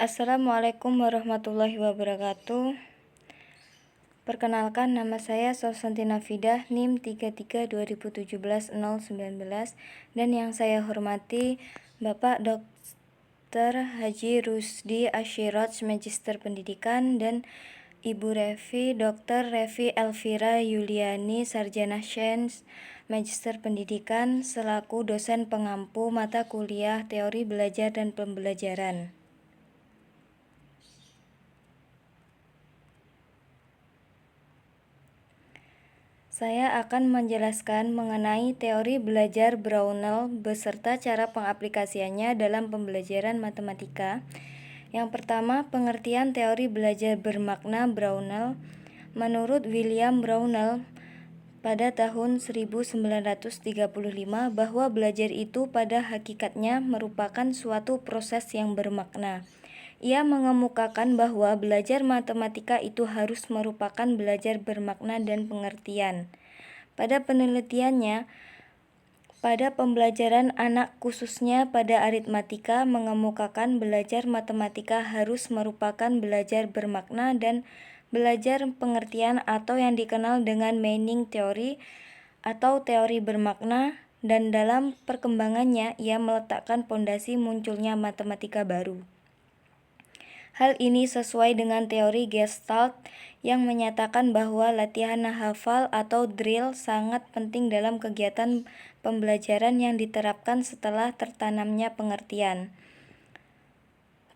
Assalamualaikum warahmatullahi wabarakatuh. Perkenalkan, nama saya Sofsantina Fidah, NIM 33 2017 019, dan yang saya hormati Bapak Dr. Haji Rusdi Ashiroj, Magister Pendidikan, dan Ibu Revi Dr. Revi Elvira Yuliani, Sarjana Sains, Magister Pendidikan, selaku dosen pengampu mata kuliah Teori Belajar dan Pembelajaran. Saya akan menjelaskan mengenai teori belajar Brownell beserta cara pengaplikasiannya dalam pembelajaran matematika. Yang pertama, pengertian teori belajar bermakna Brownell. Menurut William Brownell pada tahun 1935 bahwa belajar itu pada hakikatnya merupakan suatu proses yang bermakna. Ia mengemukakan bahwa belajar matematika itu harus merupakan belajar bermakna dan pengertian. Pada penelitiannya, pada pembelajaran anak khususnya pada aritmatika, mengemukakan belajar matematika harus merupakan belajar bermakna dan belajar pengertian atau yang dikenal dengan meaning theory atau teori bermakna, dan dalam perkembangannya ia meletakkan pondasi munculnya matematika baru. Hal ini sesuai dengan teori Gestalt yang menyatakan bahwa latihan hafal atau drill sangat penting dalam kegiatan pembelajaran yang diterapkan setelah tertanamnya pengertian.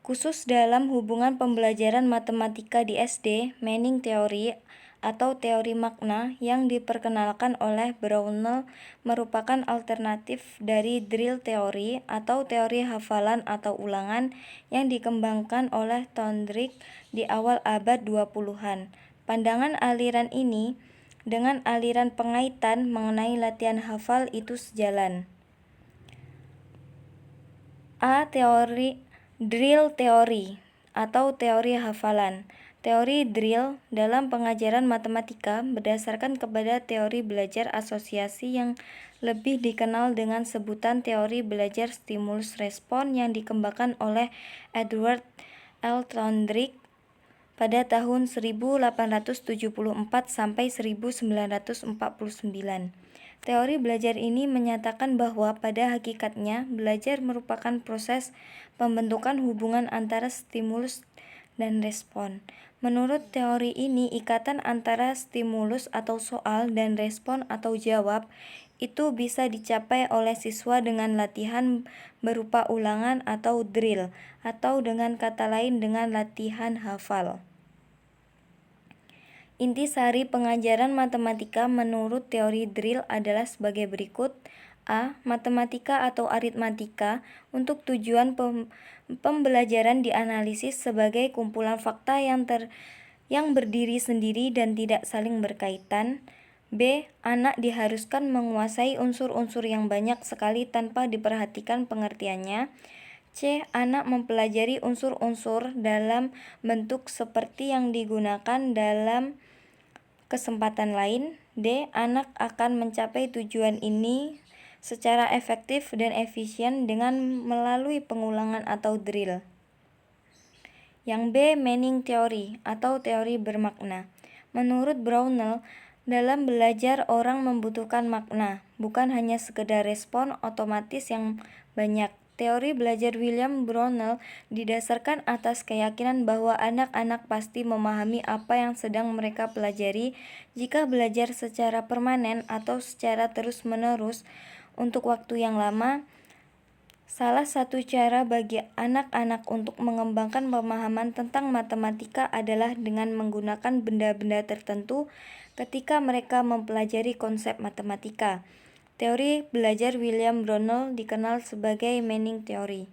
Khusus dalam hubungan pembelajaran matematika di SD, meaning theory atau teori makna yang diperkenalkan oleh Brownell merupakan alternatif dari drill teori atau teori hafalan atau ulangan yang dikembangkan oleh Thorndike di awal abad 20-an. Pandangan aliran ini dengan aliran pengaitan mengenai latihan hafal itu sejalan. Drill teori atau teori hafalan. Teori drill dalam pengajaran matematika berdasarkan kepada teori belajar asosiasi yang lebih dikenal dengan sebutan teori belajar stimulus respon yang dikembangkan oleh Edward L. Thorndike pada tahun 1874 sampai 1949. Teori belajar ini menyatakan bahwa pada hakikatnya belajar merupakan proses pembentukan hubungan antara stimulus dan respon. Menurut teori ini, ikatan antara stimulus atau soal dan respon atau jawab itu bisa dicapai oleh siswa dengan latihan berupa ulangan atau drill, atau dengan kata lain dengan latihan hafal. Intisari pengajaran matematika menurut teori drill adalah sebagai berikut. A. Matematika atau aritmatika untuk tujuan pembelajaran dianalisis sebagai kumpulan fakta yang berdiri sendiri dan tidak saling berkaitan. B. Anak diharuskan menguasai unsur-unsur yang banyak sekali tanpa diperhatikan pengertiannya. C. Anak mempelajari unsur-unsur dalam bentuk seperti yang digunakan dalam kesempatan lain. D. Anak akan mencapai tujuan ini secara efektif dan efisien dengan melalui pengulangan atau drill. Yang B. Meaning theory atau teori bermakna. Menurut Brownell, dalam belajar orang membutuhkan makna, bukan hanya sekedar respon otomatis yang banyak. Teori belajar William Brownell didasarkan atas keyakinan bahwa anak-anak pasti memahami apa yang sedang mereka pelajari jika belajar secara permanen atau secara terus-menerus untuk waktu yang lama. Salah satu cara bagi anak-anak untuk mengembangkan pemahaman tentang matematika adalah dengan menggunakan benda-benda tertentu ketika mereka mempelajari konsep matematika. Teori belajar William Brownell dikenal sebagai meaning theory.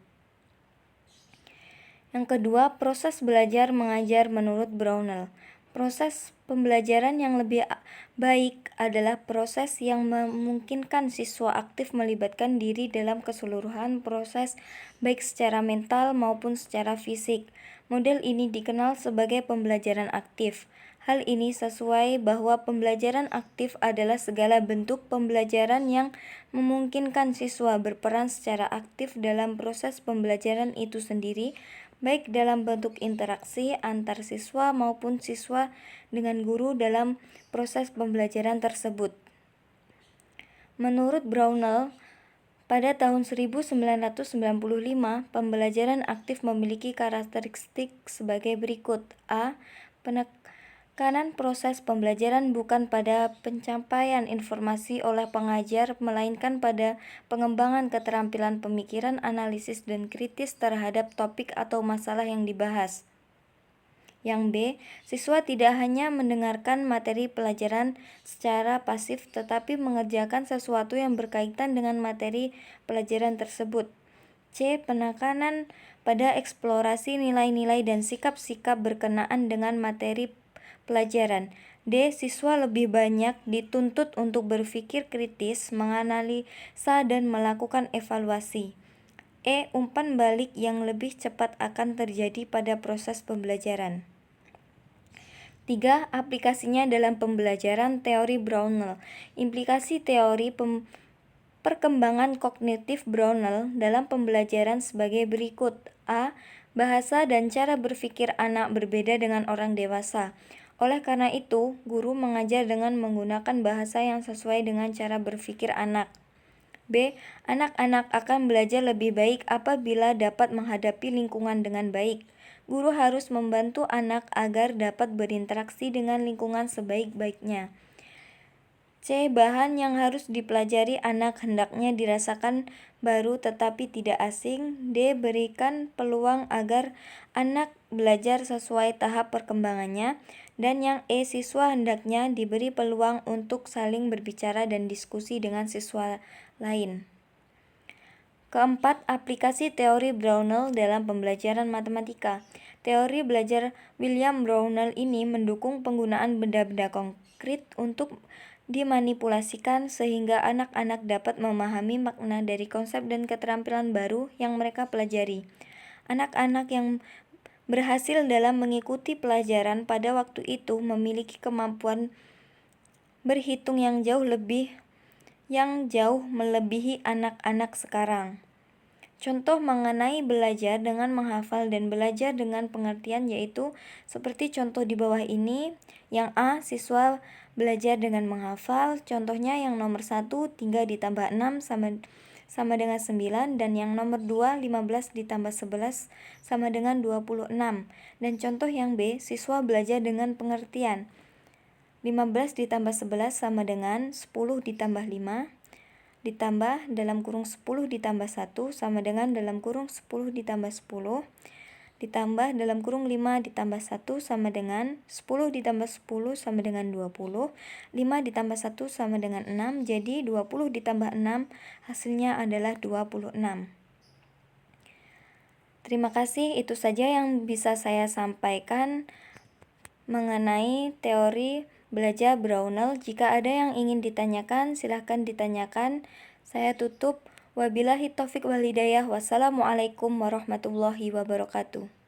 Yang kedua, proses belajar mengajar menurut Brownell. Proses pembelajaran yang lebih baik adalah proses yang memungkinkan siswa aktif melibatkan diri dalam keseluruhan proses baik secara mental maupun secara fisik. Model ini dikenal sebagai pembelajaran aktif. Hal ini sesuai bahwa pembelajaran aktif adalah segala bentuk pembelajaran yang memungkinkan siswa berperan secara aktif dalam proses pembelajaran itu sendiri, baik dalam bentuk interaksi antar siswa maupun siswa dengan guru dalam proses pembelajaran tersebut. Menurut Brownell, pada tahun 1995, pembelajaran aktif memiliki karakteristik sebagai berikut. A. Penekanan proses pembelajaran bukan pada pencapaian informasi oleh pengajar, melainkan pada pengembangan keterampilan pemikiran, analisis, dan kritis terhadap topik atau masalah yang dibahas. Yang B, siswa tidak hanya mendengarkan materi pelajaran secara pasif, tetapi mengerjakan sesuatu yang berkaitan dengan materi pelajaran tersebut. C, penekanan pada eksplorasi nilai-nilai dan sikap-sikap berkenaan dengan materi pelajaran. D, siswa lebih banyak dituntut untuk berpikir kritis, menganalisa, dan melakukan evaluasi. E, umpan balik yang lebih cepat akan terjadi pada proses pembelajaran. 3. Aplikasinya dalam pembelajaran teori Brownell. Implikasi teori perkembangan kognitif Brownell dalam pembelajaran sebagai berikut. A. Bahasa dan cara berpikir anak berbeda dengan orang dewasa. Oleh karena itu, guru mengajar dengan menggunakan bahasa yang sesuai dengan cara berpikir anak. B. Anak-anak akan belajar lebih baik apabila dapat menghadapi lingkungan dengan baik. Guru harus membantu anak agar dapat berinteraksi dengan lingkungan sebaik-baiknya. C. Bahan yang harus dipelajari anak hendaknya dirasakan baru tetapi tidak asing. D. Berikan peluang agar anak belajar sesuai tahap perkembangannya. Dan yang E. Siswa hendaknya diberi peluang untuk saling berbicara dan diskusi dengan siswa lain. Keempat, aplikasi teori Brownell dalam pembelajaran matematika. Teori belajar William Brownell ini mendukung penggunaan benda-benda konkret untuk dimanipulasikan sehingga anak-anak dapat memahami makna dari konsep dan keterampilan baru yang mereka pelajari. Anak-anak yang berhasil dalam mengikuti pelajaran pada waktu itu memiliki kemampuan berhitung yang jauh melebihi anak-anak sekarang. Contoh mengenai belajar dengan menghafal dan belajar dengan pengertian yaitu seperti contoh di bawah ini. Yang A, siswa belajar dengan menghafal. Contohnya yang nomor 1, 3 ditambah 6 sama dengan 9. Dan yang nomor 2, 15 ditambah 11 sama dengan 26. Dan contoh yang B, siswa belajar dengan pengertian. 15 ditambah 11 sama dengan 10 ditambah 5 ditambah dalam kurung 10 ditambah 1 sama dengan dalam kurung 10 ditambah 10 ditambah dalam kurung 5 ditambah 1 sama dengan 10 ditambah 10 sama dengan 20, 5 ditambah 1 sama dengan 6, jadi 20 ditambah 6 hasilnya adalah 26. Terima kasih, itu saja yang bisa saya sampaikan mengenai teori belajar Brownell. Jika ada yang ingin ditanyakan, silahkan ditanyakan. Saya tutup. Wabillahi taufik wal hidayah. Wassalamualaikum warahmatullahi wabarakatuh.